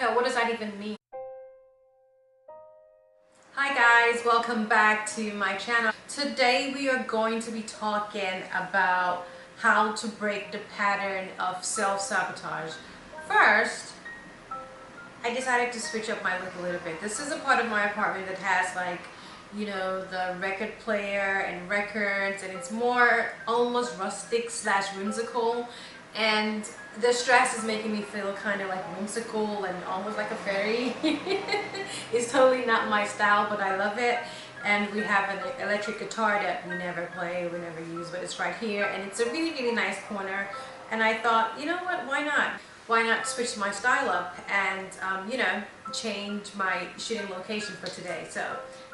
hell? What does that even mean? Hi guys, welcome back to my channel. Today we are going to be talking about how to break the pattern of self-sabotage. First, I decided to switch up my look a little bit. This is a part of my apartment that has the record player and records, and it's more almost rustic / whimsical, and the stress is making me feel kind of like whimsical and almost like a fairy. It's totally not my style, but I love it. And we have an electric guitar that we never play, we never use, but it's right here, and it's a really nice corner. And I thought, you know what, why not? Why not switch my style up and change my shooting location for today? So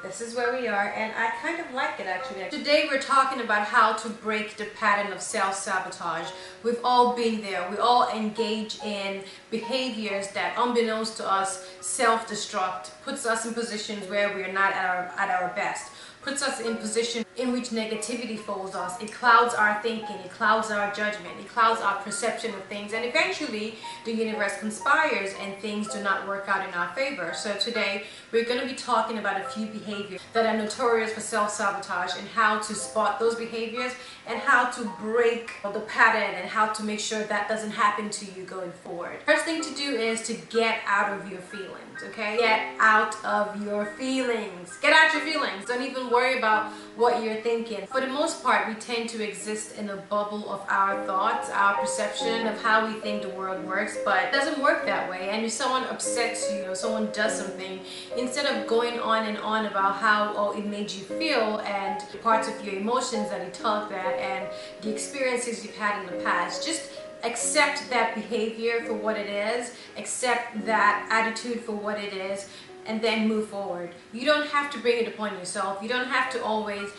this is where we are, and I kind of like it actually. Today we're talking about how to break the pattern of self-sabotage. We've all been there. We all engage in behaviors that, unbeknownst to us, self-destruct, puts us in positions where we are not at our best, puts us in positions in which negativity follows us. It clouds our thinking, it clouds our judgment, it clouds our perception of things, and eventually the universe conspires and things do not work out in our favor. So today we're going to be talking about a few behaviors that are notorious for self-sabotage, and how to spot those behaviors and how to break the pattern and how to make sure that doesn't happen to you going forward. First thing to do is to get out of your feelings, okay? Get out of your feelings. Get out your feelings. Don't even worry about what you're thinking. For the most part, we tend to exist in a bubble of our thoughts, our perception of how we think the world works, but it doesn't work that way. And if someone upsets you or someone does something, instead of going on and on about how it made you feel and the parts of your emotions that it tugged at and the experiences you've had in the past, just accept that behavior for what it is, accept that attitude for what it is, and then move forward. You don't have to bring it upon yourself. You don't have to always,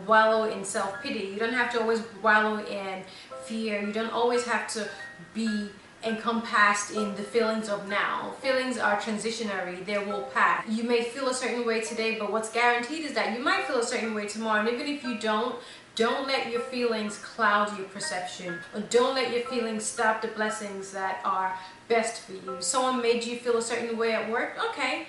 wallow in self-pity. You don't have to always wallow in fear. You don't always have to be encompassed in the feelings of now. Feelings are transitionary. They will pass. You may feel a certain way today, but what's guaranteed is that you might feel a certain way tomorrow. And even if you don't let your feelings cloud your perception, or don't let your feelings stop the blessings that are best for you. Someone made you feel a certain way at work, okay,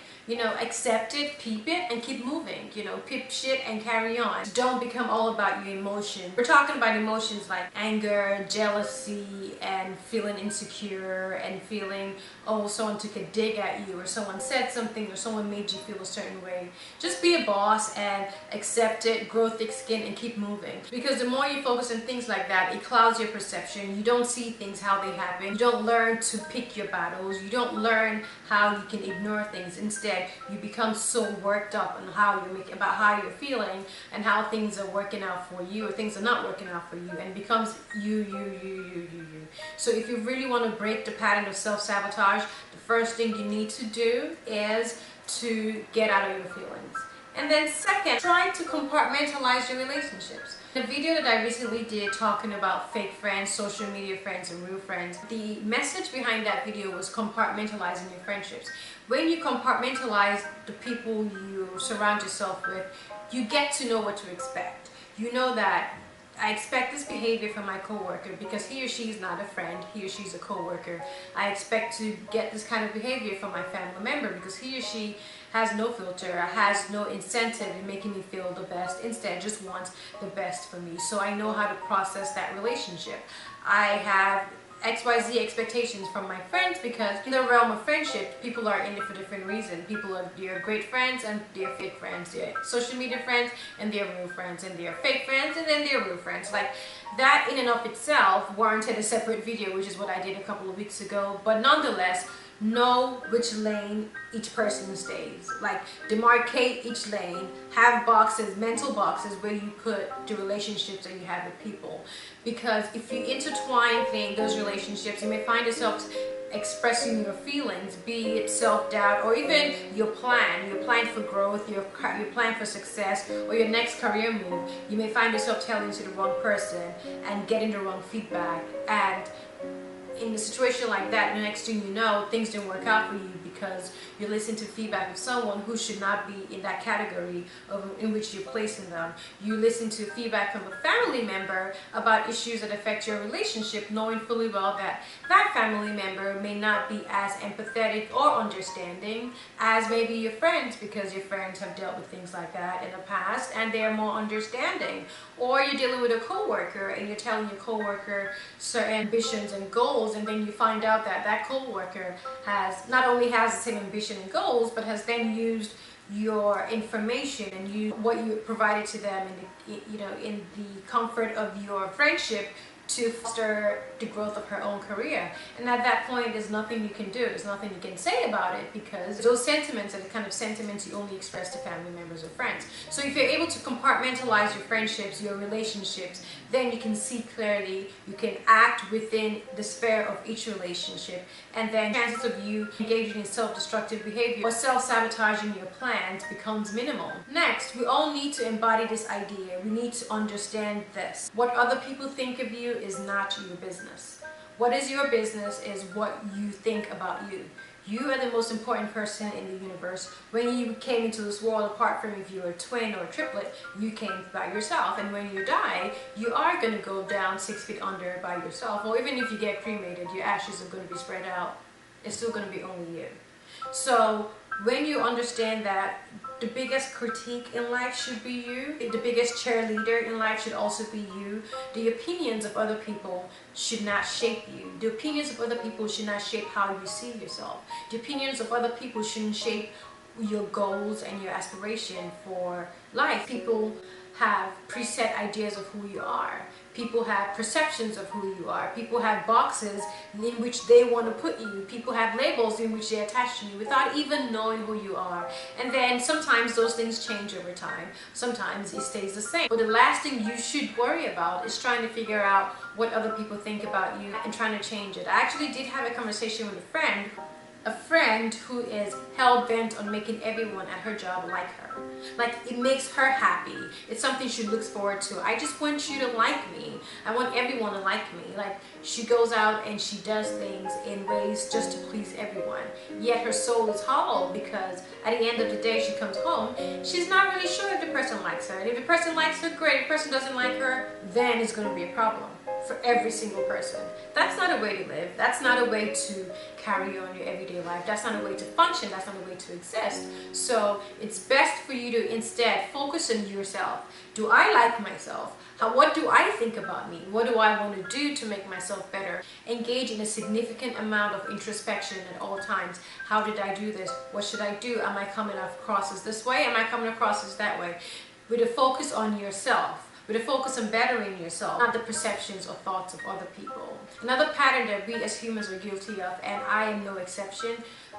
accept it, peep it, and keep moving. Peep shit and carry on. Don't become all about your emotion. We're talking about emotions like anger, jealousy, and feeling insecure, and feeling, oh, someone took a dig at you, or someone said something, or someone made you feel a certain way. Just be a boss and accept it, grow thick skin, and keep moving. Because the more you focus on things like that, it clouds your perception. You don't see things how they happen. You don't learn to pick your battles. You don't learn how you can ignore things. Instead, you become so worked up on about how you're feeling and how things are working out for you, or things are not working out for you, and it becomes you. So if you really want to break the pattern of self-sabotage, the first thing you need to do is to get out of your feelings. And then second, try to compartmentalize your relationships. The video that I recently did talking about fake friends, social media friends, and real friends, the message behind that video was compartmentalizing your friendships. When you compartmentalize the people you surround yourself with, you get to know what to expect. You know that I expect this behavior from my coworker because he or she is not a friend, he or she is a coworker. I expect to get this kind of behavior from my family member because he or she has no filter, has no incentive in making me feel the best, instead just wants the best for me. So I know how to process that relationship. I have XYZ expectations from my friends because in the realm of friendship, people are in it for different reasons. People are their great friends and they're fake friends. They're social media friends and they're real friends, and they're fake friends and then they're real friends. Like that in and of itself warranted a separate video, which is what I did a couple of weeks ago. But nonetheless, know which lane each person stays. Like demarcate each lane, have boxes, mental boxes where you put the relationships that you have with people. Because if you intertwine those relationships, you may find yourself expressing your feelings, be it self-doubt, or even your plan for growth, your plan for success, or your next career move. You may find yourself telling to the wrong person and getting the wrong feedback, and in a situation like that, the next thing you know, things didn't work out for you because you listen to feedback of someone who should not be in that category in which you're placing them. You listen to feedback from a family member about issues that affect your relationship, knowing fully well that that family member may not be as empathetic or understanding as maybe your friends, because your friends have dealt with things like that in the past and they're more understanding. Or you're dealing with a coworker and you're telling your coworker certain ambitions and goals, and then you find out that that coworker has not only has the same ambition and goals, but has then used your information and what you provided to them in the comfort of your friendship to foster the growth of her own career. And at that point, there's nothing you can do. There's nothing you can say about it, because those sentiments are the kind of sentiments you only express to family members or friends. So if you're able to compartmentalize your friendships, your relationships, then you can see clearly, you can act within the sphere of each relationship, and then chances of you engaging in self-destructive behavior or self-sabotaging your plans becomes minimal. Next, we all need to embody this idea. We need to understand this. What other people think of you is not your business. What is your business is what you think about you. You are the most important person in the universe. When you came into this world, apart from if you're a twin or a triplet, you came by yourself. And when you die, you are going to go down 6 feet under by yourself. Or even if you get cremated, your ashes are going to be spread out. It's still going to be only you. So when you understand that the biggest critique in life should be you, the biggest cheerleader in life should also be you, the opinions of other people should not shape you. The opinions of other people should not shape how you see yourself. The opinions of other people shouldn't shape your goals and your aspiration for life. People have preset ideas of who you are. People have perceptions of who you are. People have boxes in which they want to put you. People have labels in which they attach to you without even knowing who you are. And then sometimes those things change over time. Sometimes it stays the same. But the last thing you should worry about is trying to figure out what other people think about you and trying to change it. I actually did have a conversation with a friend who is hell-bent on making everyone at her job like her. Like, it makes her happy. It's something she looks forward to. I just want you to like me. I want everyone to like me. Like, she goes out and she does things in ways just to please everyone. Yet her soul is hollow, because at the end of the day she comes home, she's not really sure if the person likes her. And if the person likes her, great. If the person doesn't like her, then it's going to be a problem for every single person. That's not a way to live. That's not a way to carry on your everyday life. That's not a way to function. That's not a way to exist. So it's best for you to instead focus on yourself. Do I like myself? What do I think about me? What do I want to do to make myself better? Engage in a significant amount of introspection at all times. How did I do this? What should I do? Am I coming across as this way? Am I coming across as that way? With a focus on yourself. With a focus on bettering yourself, not the perceptions or thoughts of other people. Another pattern that we as humans are guilty of, and I am no exception,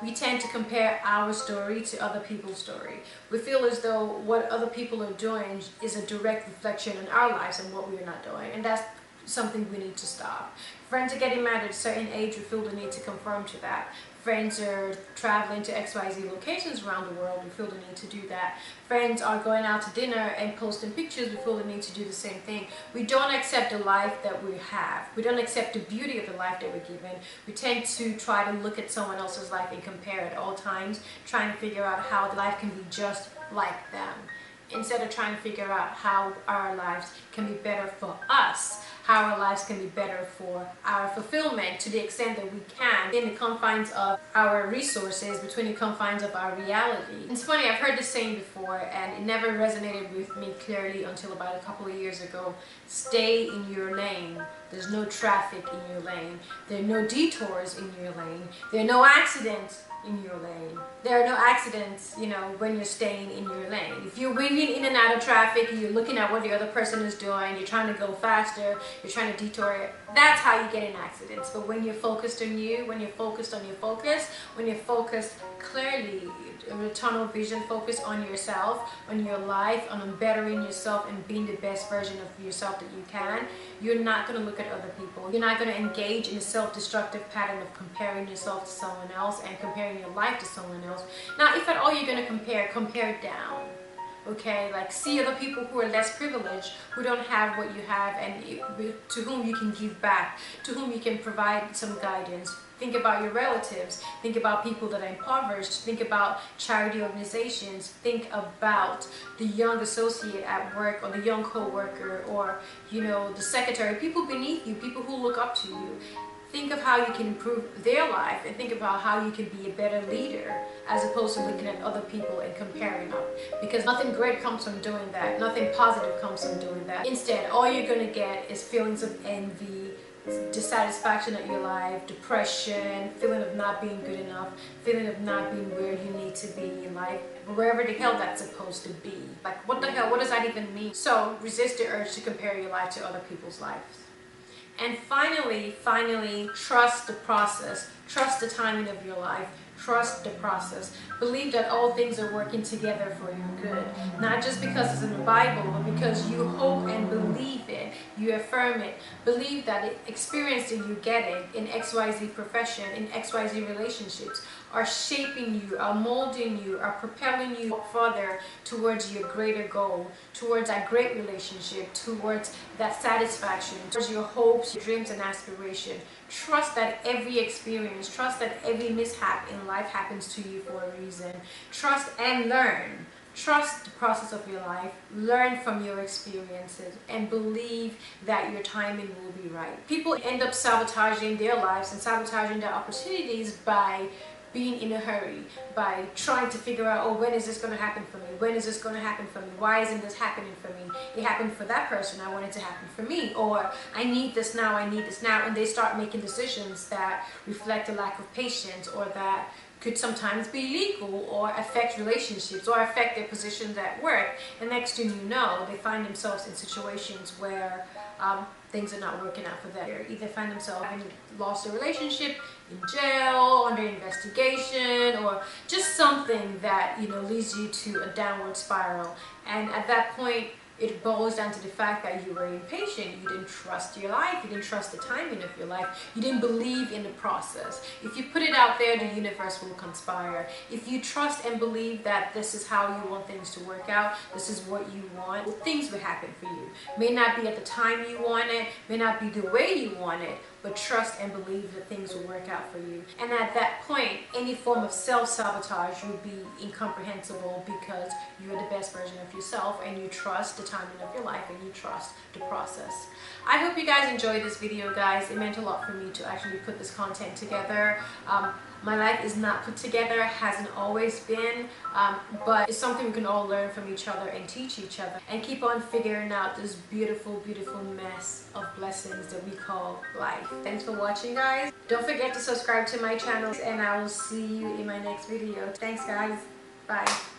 we tend to compare our story to other people's story. We feel as though what other people are doing is a direct reflection on our lives and what we're not doing, and that's something we need to stop. Friends are getting married at a certain age, we feel the need to conform to that. Friends are traveling to XYZ locations around the world, we feel the need to do that. Friends are going out to dinner and posting pictures, we feel the need to do the same thing. We don't accept the life that we have. We don't accept the beauty of the life that we're given. We tend to try to look at someone else's life and compare at all times, trying to figure out how life can be just like them, instead of trying to figure out how our lives can be better for us, how our lives can be better for our fulfillment to the extent that we can, in the confines of our resources, between the confines of our reality. It's funny, I've heard this saying before and it never resonated with me clearly until about a couple of years ago. Stay in your lane. There's no traffic in your lane. There are no detours in your lane. There are no accidents in your lane. There are no accidents, when you're staying in your lane. If you're weaving in and out of traffic, you're looking at what the other person is doing, you're trying to go faster, you're trying to detour it, that's how you get in accidents. But when you're focused on you, when you're focused on your focus, when you're focused clearly, a tunnel vision, focus on yourself, on your life, on bettering yourself and being the best version of yourself that you can, you're not going to look at other people. You're not going to engage in a self-destructive pattern of comparing yourself to someone else and comparing your life to someone else. Now, if at all you're going to compare, compare down. okay? Like, see other people who are less privileged, who don't have what you have, and to whom you can give back, to whom you can provide some guidance. Think about your relatives. Think about people that are impoverished. Think about charity organizations. Think about the young associate at work, or the young co-worker, or, you know, the secretary, people beneath you, people who look up to you. Think of how you can improve their life, and think about how you can be a better leader, as opposed to looking at other people and comparing them. Because nothing great comes from doing that. Nothing positive comes from doing that. Instead, all you're going to get is feelings of envy, dissatisfaction at your life, depression, feeling of not being good enough, feeling of not being where you need to be in life, wherever the hell that's supposed to be. Like, what the hell? What does that even mean? So resist the urge to compare your life to other people's lives. And finally, trust the process. Trust the timing of your life. Trust the process. Believe that all things are working together for your good. Not just because it's in the Bible, but because you hope and believe it. You affirm it. Believe that experiencing you getting in XYZ profession, in XYZ relationships, are shaping you, are molding you, are propelling you further towards your greater goal, towards that great relationship, towards that satisfaction, towards your hopes, your dreams, and aspirations. Trust that every experience, trust that every mishap in life happens to you for a reason. Trust and learn. Trust the process of your life, learn from your experiences, and believe that your timing will be right. People end up sabotaging their lives and sabotaging their opportunities by being in a hurry, by trying to figure out, oh, when is this going to happen for me? When is this going to happen for me? Why isn't this happening for me? It happened for that person, I want it to happen for me. Or, I need this now, I need this now. And they start making decisions that reflect a lack of patience, or that could sometimes be illegal, or affect relationships, or affect their positions at work. And next thing you know, they find themselves in situations where things are not working out for them. They either find themselves having lost their relationship, in jail, under investigation, or just something that, you know, leads you to a downward spiral. And at that point, it boils down to the fact that you were impatient. You didn't trust your life. You didn't trust the timing of your life. You didn't believe in the process. If you put it out there, the universe will conspire. If you trust and believe that this is how you want things to work out, this is what you want, things will happen for you. May not be at the time you want it, may not be the way you want it, but trust and believe that things will work out for you. And at that point, any form of self-sabotage will be incomprehensible, because you're the best version of yourself, and you trust the timing of your life, and you trust the process. I hope you guys enjoyed this video, guys. It meant a lot for me to actually put this content together. My life is not put together, hasn't always been, but it's something we can all learn from each other and teach each other, and keep on figuring out this beautiful, beautiful mess of blessings that we call life. Thanks for watching, guys. Don't forget to subscribe to my channel, and I will see you in my next video. Thanks, guys. Bye.